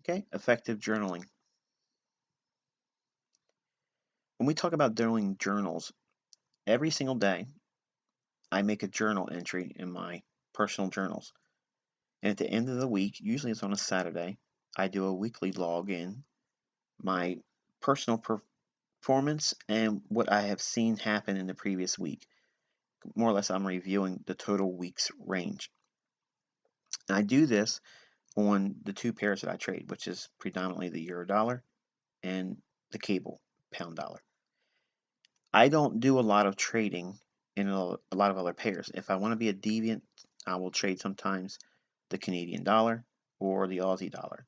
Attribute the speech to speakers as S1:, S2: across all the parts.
S1: Okay, effective journaling. When we talk about doing journals, every single day I make a journal entry in my personal journals. And at the end of the week, usually it's on a Saturday, I do a weekly log in my personal performance and what I have seen happen in the previous week. More or less, I'm reviewing the total week's range. And I do this on the two pairs that I trade, which is predominantly the euro dollar and the cable pound dollar. I don't do a lot of trading in a lot of other pairs. If I want to be a deviant, I will trade sometimes the Canadian dollar or the Aussie dollar.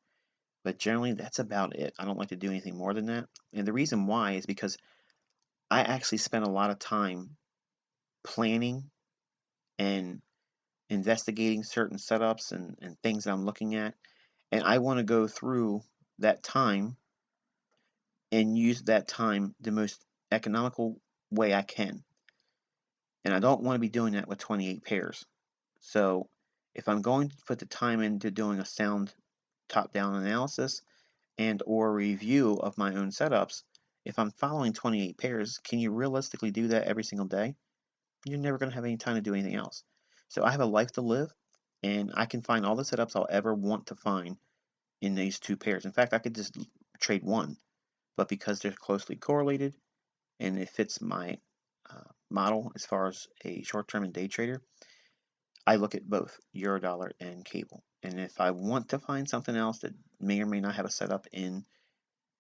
S1: But generally, that's about it. I don't like to do anything more than that. And the reason why is because I actually spend a lot of time planning and investigating certain setups and things that I'm looking at. And I want to go through that time and use that time the most economical way I can. And I don't want to be doing that with 28 pairs. So if I'm going to put the time into doing a sound top-down analysis and or review of my own setups, if I'm following 28 pairs, can you realistically do that every single day? You're never going to have any time to do anything else. So I have a life to live, and I can find all the setups I'll ever want to find in these two pairs. In fact, I could just trade one, but because they're closely correlated and it fits my model as far as a short-term and day trader, I look at both Eurodollar and cable. And if I want to find something else that may or may not have a setup in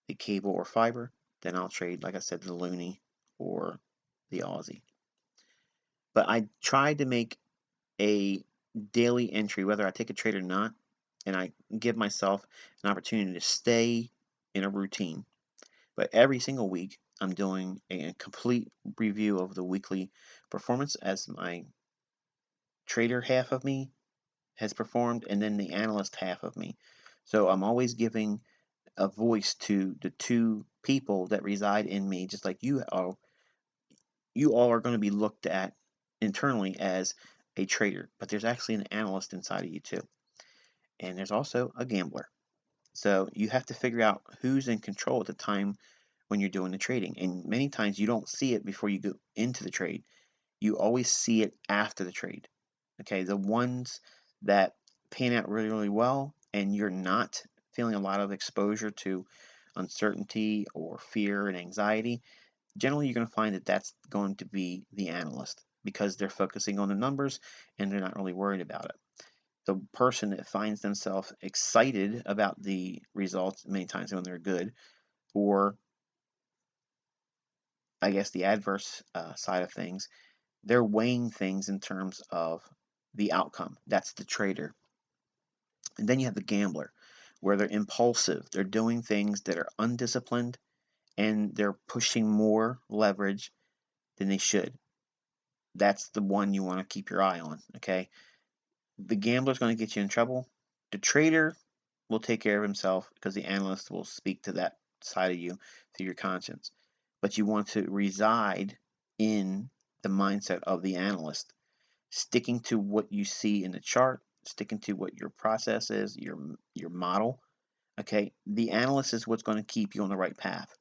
S1: the cable or fiber, then I'll trade, like I said, the Loonie or the Aussie. But I try to make a daily entry, whether I take a trade or not, and I give myself an opportunity to stay in a routine. But every single week, I'm doing a complete review of the weekly performance as my trader half of me has performed, and then the analyst half of me. So I'm always giving a voice to the two people that reside in me, just like you are. You all are going to be looked at internally as a trader, but there's actually an analyst inside of you too. And there's also a gambler. So you have to figure out who's in control at the time when you're doing the trading. And many times you don't see it before you go into the trade. You always see it after the trade. Okay, the ones that pan out really, really well and you're not feeling a lot of exposure to uncertainty or fear and anxiety, generally you're going to find that that's going to be the analyst because they're focusing on the numbers and they're not really worried about it. The person that finds themselves excited about the results many times when they're good, or I guess the adverse side of things, they're weighing things in terms of the outcome. That's the trader. And then you have the gambler, where they're impulsive. They're doing things that are undisciplined and they're pushing more leverage than they should. That's the one you want to keep your eye on, okay? The gambler's going to get you in trouble. The trader will take care of himself because the analyst will speak to that side of you through your conscience. But you want to reside in the mindset of the analyst, sticking to what you see in the chart, sticking to what your process is, your model. Okay, the analyst is what's going to keep you on the right path.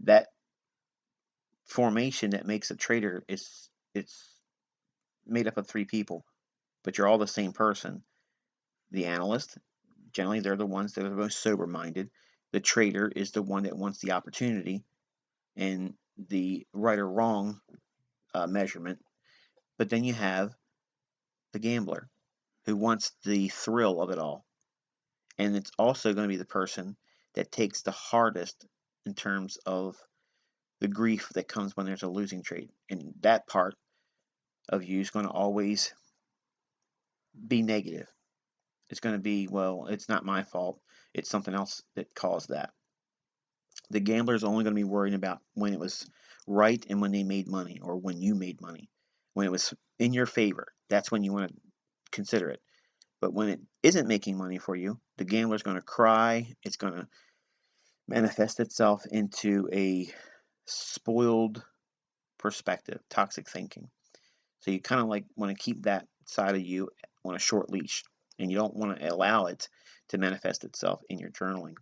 S1: That formation that makes a trader is it's made up of three people, but you're all the same person. The analyst, generally they're the ones that are the most sober minded. The trader is the one that wants the opportunity and the right or wrong measurement. But then you have the gambler who wants the thrill of it all. And it's also going to be the person that takes the hardest in terms of the grief that comes when there's a losing trade. And that part of you is going to always be negative. It's going to be, well, it's not my fault. It's something else that caused that. The gambler is only going to be worrying about when it was right and when they made money or when you made money. When it was in your favor, that's when you want to consider it. But when it isn't making money for you, the gambler is going to cry. It's going to manifest itself into a spoiled perspective, toxic thinking. So you kind of like want to keep that side of you on a short leash, and you don't want to allow it to manifest itself in your journaling.